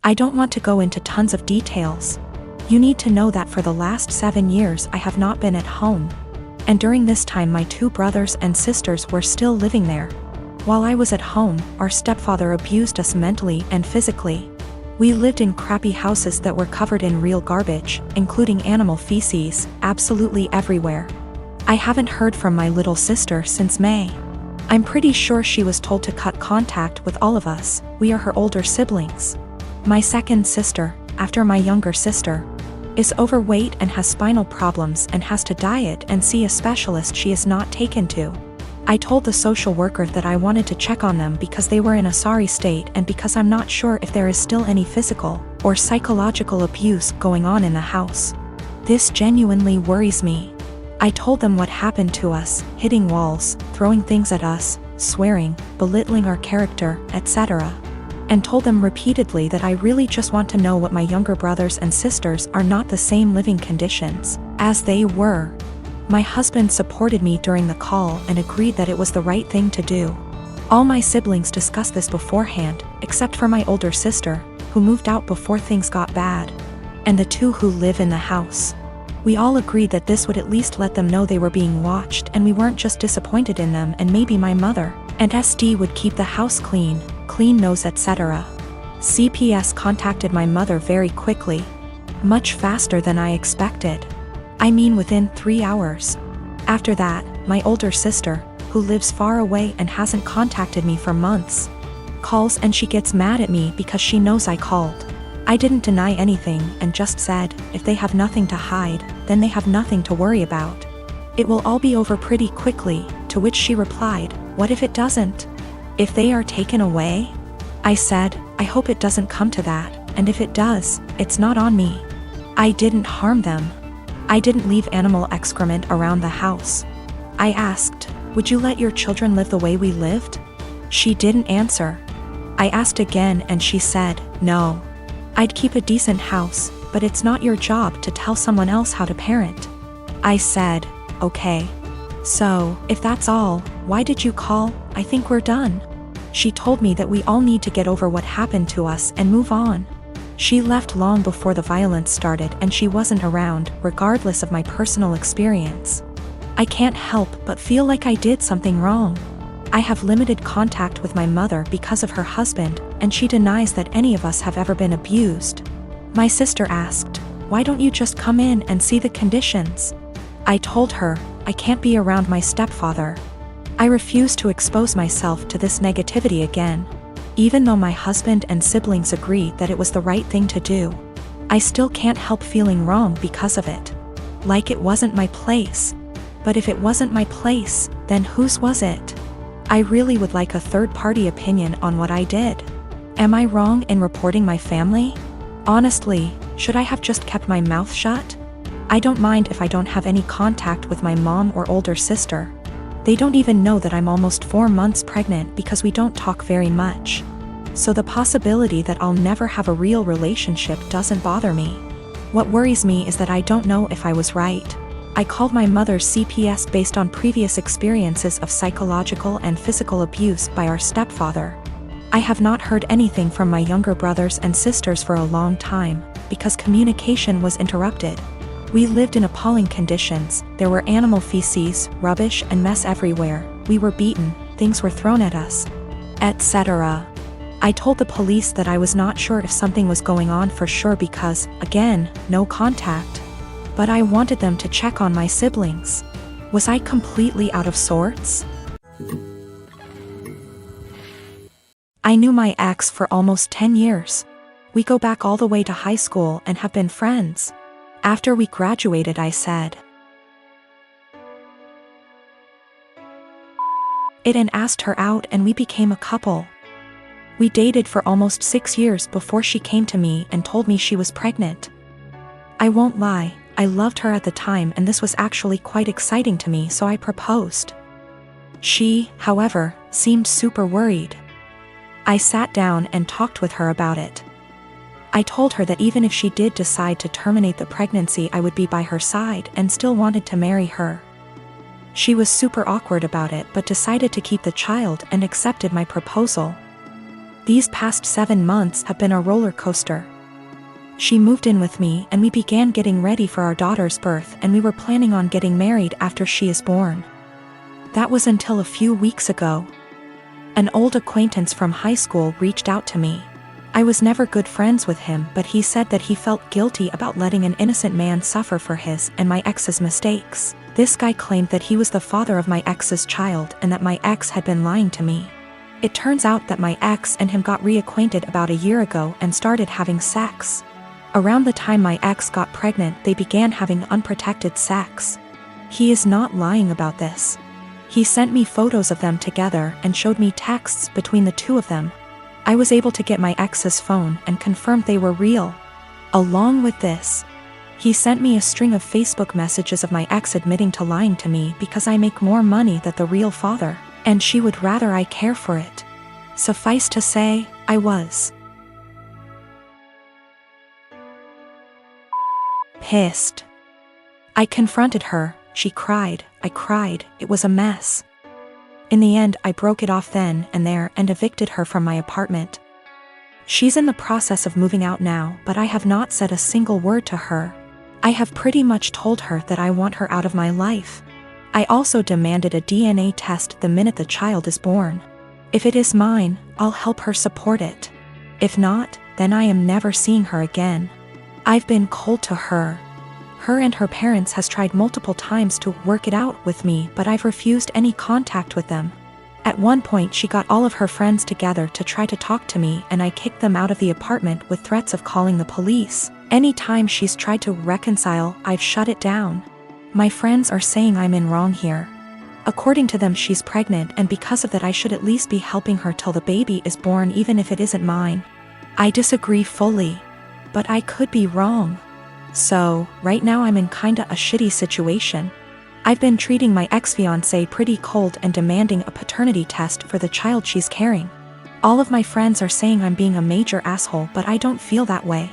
I don't want to go into tons of details. You need to know that for the last 7 years I have not been at home. And during this time my 2 brothers and sisters were still living there. While I was at home, our stepfather abused us mentally and physically. We lived in crappy houses that were covered in real garbage, including animal feces, absolutely everywhere. I haven't heard from my little sister since May. I'm pretty sure she was told to cut contact with all of us. We are her older siblings. My second sister, after my younger sister, is overweight and has spinal problems and has to diet and see a specialist she is not taken to. I told the social worker that I wanted to check on them because they were in a sorry state and because I'm not sure if there is still any physical or psychological abuse going on in the house. This genuinely worries me. I told them what happened to us, hitting walls, throwing things at us, swearing, belittling our character, etc. And told them repeatedly that I really just want to know what my younger brothers and sisters are not the same living conditions as they were. My husband supported me during the call and agreed that it was the right thing to do. All my siblings discussed this beforehand, except for my older sister, who moved out before things got bad, and the 2 who live in the house. We all agreed that this would at least let them know they were being watched and we weren't just disappointed in them, and maybe my mother and SD would keep the house clean nose, etc. CPS contacted my mother very quickly. Much faster than I expected. I mean within 3 hours. After that, my older sister, who lives far away and hasn't contacted me for months, calls and she gets mad at me because she knows I called. I didn't deny anything and just said, if they have nothing to hide, then they have nothing to worry about. It will all be over pretty quickly, to which she replied, what if it doesn't? If they are taken away? I said, I hope it doesn't come to that, and if it does, it's not on me. I didn't harm them. I didn't leave animal excrement around the house. I asked, would you let your children live the way we lived? She didn't answer. I asked again and she said, no. I'd keep a decent house, but it's not your job to tell someone else how to parent. I said, okay. So, if that's all, why did you call? I think we're done. She told me that we all need to get over what happened to us and move on. She left long before the violence started and she wasn't around, regardless of my personal experience. I can't help but feel like I did something wrong. I have limited contact with my mother because of her husband, and she denies that any of us have ever been abused. My sister asked, why don't you just come in and see the conditions? I told her, I can't be around my stepfather. I refuse to expose myself to this negativity again. Even though my husband and siblings agree that it was the right thing to do, I still can't help feeling wrong because of it. Like it wasn't my place. But if it wasn't my place, then whose was it? I really would like a third-party opinion on what I did. Am I wrong in reporting my family? Honestly, should I have just kept my mouth shut? I don't mind if I don't have any contact with my mom or older sister. They don't even know that I'm almost 4 months pregnant because we don't talk very much. So the possibility that I'll never have a real relationship doesn't bother me. What worries me is that I don't know if I was right. I called my mother's CPS based on previous experiences of psychological and physical abuse by our stepfather. I have not heard anything from my younger brothers and sisters for a long time, because communication was interrupted. We lived in appalling conditions. There were animal feces, rubbish and mess everywhere. We were beaten, things were thrown at us, etc. I told the police that I was not sure if something was going on for sure because, again, no contact. But I wanted them to check on my siblings. Was I completely out of sorts? I knew my ex for almost 10 years. We go back all the way to high school and have been friends. After we graduated, I said it and asked her out, and we became a couple. We dated for almost 6 years before she came to me and told me she was pregnant. I won't lie, I loved her at the time and this was actually quite exciting to me, so I proposed. She, however, seemed super worried. I sat down and talked with her about it. I told her that even if she did decide to terminate the pregnancy, I would be by her side and still wanted to marry her. She was super awkward about it but decided to keep the child and accepted my proposal. These past 7 months have been a roller coaster. She moved in with me and we began getting ready for our daughter's birth, and we were planning on getting married after she is born. That was until a few weeks ago. An old acquaintance from high school reached out to me. I was never good friends with him, but he said that he felt guilty about letting an innocent man suffer for his and my ex's mistakes. This guy claimed that he was the father of my ex's child and that my ex had been lying to me. It turns out that my ex and him got reacquainted about a year ago and started having sex. Around the time my ex got pregnant, they began having unprotected sex. He is not lying about this. He sent me photos of them together and showed me texts between the two of them. I was able to get my ex's phone and confirmed they were real. Along with this, he sent me a string of Facebook messages of my ex admitting to lying to me because I make more money than the real father, and she would rather I care for it. Suffice to say, I was pissed. I confronted her, she cried, I cried, it was a mess. In the end, I broke it off then and there and evicted her from my apartment. She's in the process of moving out now, but I have not said a single word to her. I have pretty much told her that I want her out of my life. I also demanded a DNA test the minute the child is born. If it is mine, I'll help her support it. If not, then I am never seeing her again. I've been cold to her. Her and her parents has tried multiple times to work it out with me, but I've refused any contact with them. At one point she got all of her friends together to try to talk to me, and I kicked them out of the apartment with threats of calling the police. Anytime she's tried to reconcile, I've shut it down. My friends are saying I'm in wrong here. According to them, she's pregnant, and because of that I should at least be helping her till the baby is born, even if it isn't mine. I disagree fully. But I could be wrong. So, right now I'm in kinda a shitty situation. I've been treating my ex-fiancé pretty cold and demanding a paternity test for the child she's carrying. All of my friends are saying I'm being a major asshole, but I don't feel that way.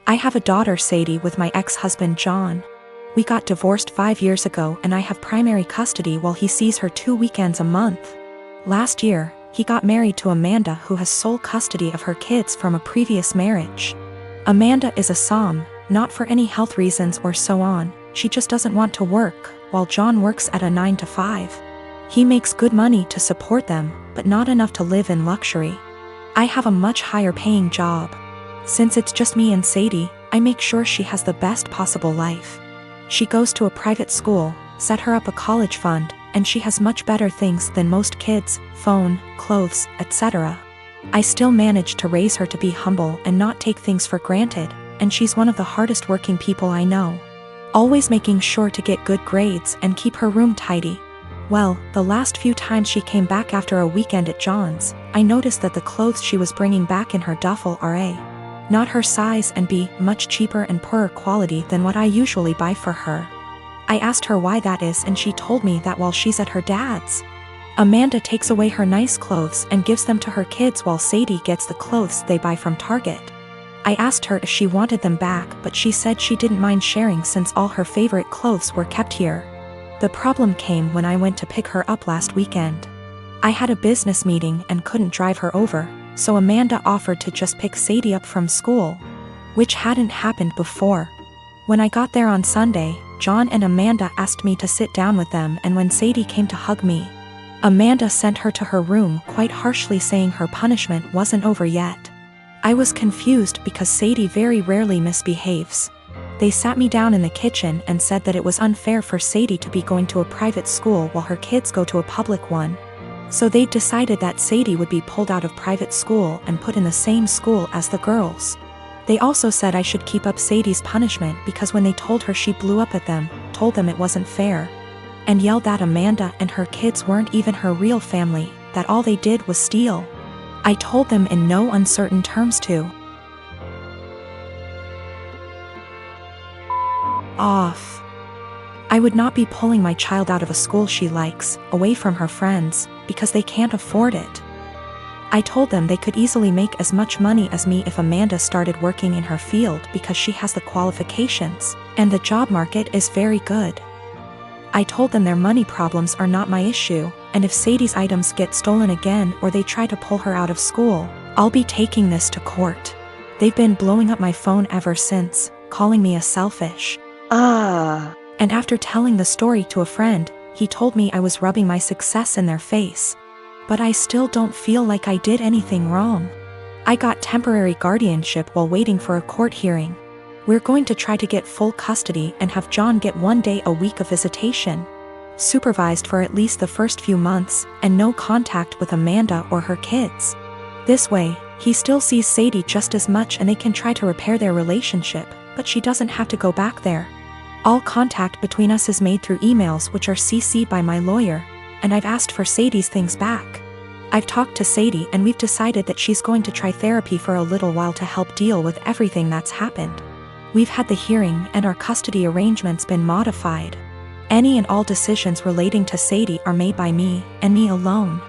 I have a daughter, Sadie, with my ex-husband John. We got divorced 5 years ago and I have primary custody while he sees her 2 weekends a month. Last year, he got married to Amanda, who has sole custody of her kids from a previous marriage. Amanda is a SOM, not for any health reasons or so on, she just doesn't want to work, while John works at a 9 to 5. He makes good money to support them, but not enough to live in luxury. I have a much higher paying job. Since it's just me and Sadie, I make sure she has the best possible life. She goes to a private school, set her up a college fund, and she has much better things than most kids: phone, clothes, etc. I still manage to raise her to be humble and not take things for granted, and she's one of the hardest working people I know. Always making sure to get good grades and keep her room tidy. Well, the last few times she came back after a weekend at John's, I noticed that the clothes she was bringing back in her duffel are A, not her size, and B, much cheaper and poorer quality than what I usually buy for her. I asked her why that is, and she told me that while she's at her dad's, Amanda takes away her nice clothes and gives them to her kids while Sadie gets the clothes they buy from Target. I asked her if she wanted them back, but she said she didn't mind sharing since all her favorite clothes were kept here. The problem came when I went to pick her up last weekend. I had a business meeting and couldn't drive her over, so Amanda offered to just pick Sadie up from school, which hadn't happened before. When I got there on Sunday, John and Amanda asked me to sit down with them, and when Sadie came to hug me, Amanda sent her to her room quite harshly, saying her punishment wasn't over yet. I was confused because Sadie very rarely misbehaves. They sat me down in the kitchen and said that it was unfair for Sadie to be going to a private school while her kids go to a public one. So they decided that Sadie would be pulled out of private school and put in the same school as the girls. They also said I should keep up Sadie's punishment because when they told her, she blew up at them, told them it wasn't fair, and yelled that Amanda and her kids weren't even her real family, that all they did was steal. I told them in no uncertain terms to off. I would not be pulling my child out of a school she likes, away from her friends, because they can't afford it. I told them they could easily make as much money as me if Amanda started working in her field because she has the qualifications, and the job market is very good. I told them their money problems are not my issue, and if Sadie's items get stolen again or they try to pull her out of school, I'll be taking this to court. They've been blowing up my phone ever since, calling me a selfish. And after telling the story to a friend, he told me I was rubbing my success in their face. But I still don't feel like I did anything wrong. I got temporary guardianship while waiting for a court hearing. We're going to try to get full custody and have John get 1 day a week of visitation, supervised for at least the first few months, and no contact with Amanda or her kids. This way, he still sees Sadie just as much and they can try to repair their relationship, but she doesn't have to go back there. All contact between us is made through emails which are CC'd by my lawyer, and I've asked for Sadie's things back. I've talked to Sadie and we've decided that she's going to try therapy for a little while to help deal with everything that's happened. We've had the hearing and our custody arrangements been modified. Any and all decisions relating to Sadie are made by me, and me alone.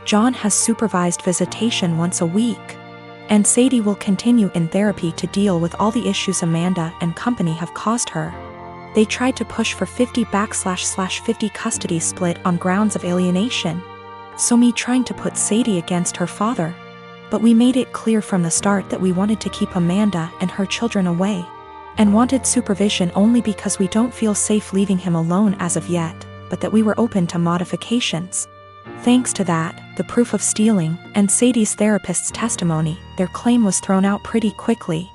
John has supervised visitation once a week. And Sadie will continue in therapy to deal with all the issues Amanda and company have caused her. They tried to push for 50/50 custody split on grounds of alienation. So me trying to put Sadie against her father. But we made it clear from the start that we wanted to keep Amanda and her children away, and wanted supervision only because we don't feel safe leaving him alone as of yet, but that we were open to modifications. Thanks to that, the proof of stealing, and Sadie's therapist's testimony, their claim was thrown out pretty quickly.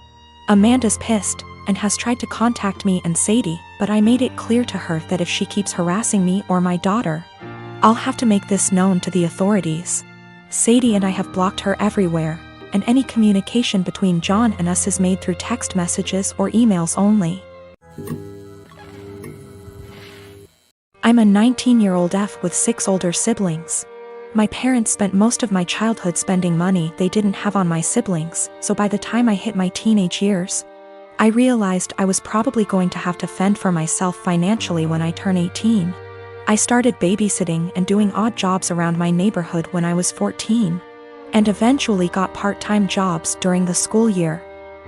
Amanda's pissed, and has tried to contact me and Sadie, but I made it clear to her that if she keeps harassing me or my daughter, I'll have to make this known to the authorities. Sadie and I have blocked her everywhere, and any communication between John and us is made through text messages or emails only. I'm a 19-year-old F with 6 older siblings. My parents spent most of my childhood spending money they didn't have on my siblings, so by the time I hit my teenage years, I realized I was probably going to have to fend for myself financially when I turn 18. I started babysitting and doing odd jobs around my neighborhood when I was 14, and eventually got part-time jobs during the school year.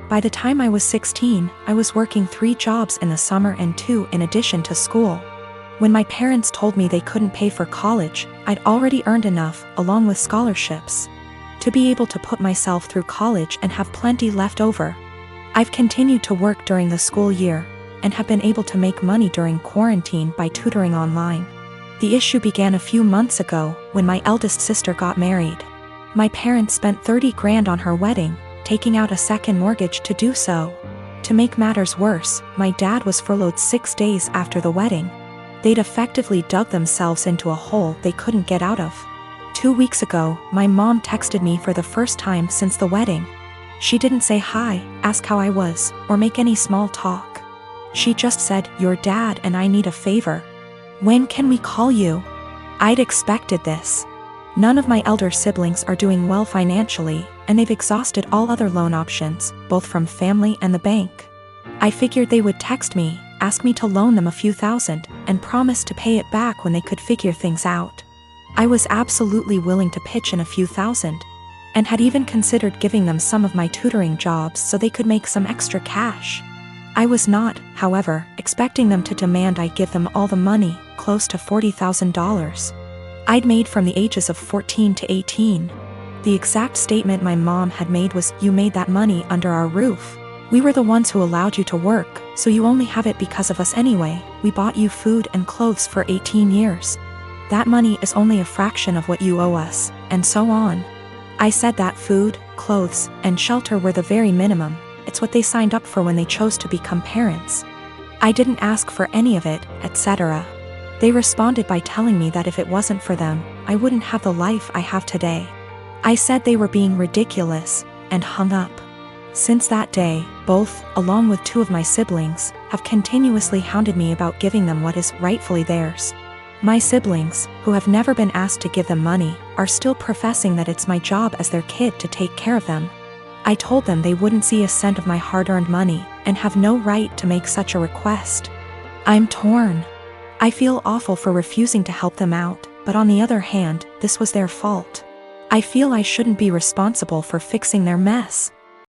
By the time I was 16, I was working 3 jobs in the summer and 2 in addition to school. When my parents told me they couldn't pay for college, I'd already earned enough, along with scholarships, to be able to put myself through college and have plenty left over. I've continued to work during the school year, and have been able to make money during quarantine by tutoring online. The issue began a few months ago, when my eldest sister got married. My parents spent 30 grand on her wedding, taking out a second mortgage to do so. To make matters worse, my dad was furloughed 6 days after the wedding. They'd effectively dug themselves into a hole they couldn't get out of. 2 weeks ago, my mom texted me for the first time since the wedding. She didn't say hi, ask how I was, or make any small talk. She just said, "Your dad and I need a favor. When can we call you?" I'd expected this. None of my elder siblings are doing well financially, and they've exhausted all other loan options, both from family and the bank. I figured they would text me, ask me to loan them a few thousand, and promise to pay it back when they could figure things out. I was absolutely willing to pitch in a few thousand, and had even considered giving them some of my tutoring jobs so they could make some extra cash. I was not, however, expecting them to demand I give them all the money, close to $40,000. I'd made from the ages of 14 to 18. The exact statement my mom had made was, "You made that money under our roof. We were the ones who allowed you to work, so you only have it because of us anyway. We bought you food and clothes for 18 years. That money is only a fraction of what you owe us," and so on. I said that food, clothes, and shelter were the very minimum. It's what they signed up for when they chose to become parents. I didn't ask for any of it, etc. They responded by telling me that if it wasn't for them, I wouldn't have the life I have today. I said they were being ridiculous, and hung up. Since that day, both, along with 2 of my siblings, have continuously hounded me about giving them what is rightfully theirs. My siblings, who have never been asked to give them money, are still professing that it's my job as their kid to take care of them. I told them they wouldn't see a cent of my hard-earned money, and have no right to make such a request. I'm torn. I feel awful for refusing to help them out, but on the other hand, this was their fault. I feel I shouldn't be responsible for fixing their mess.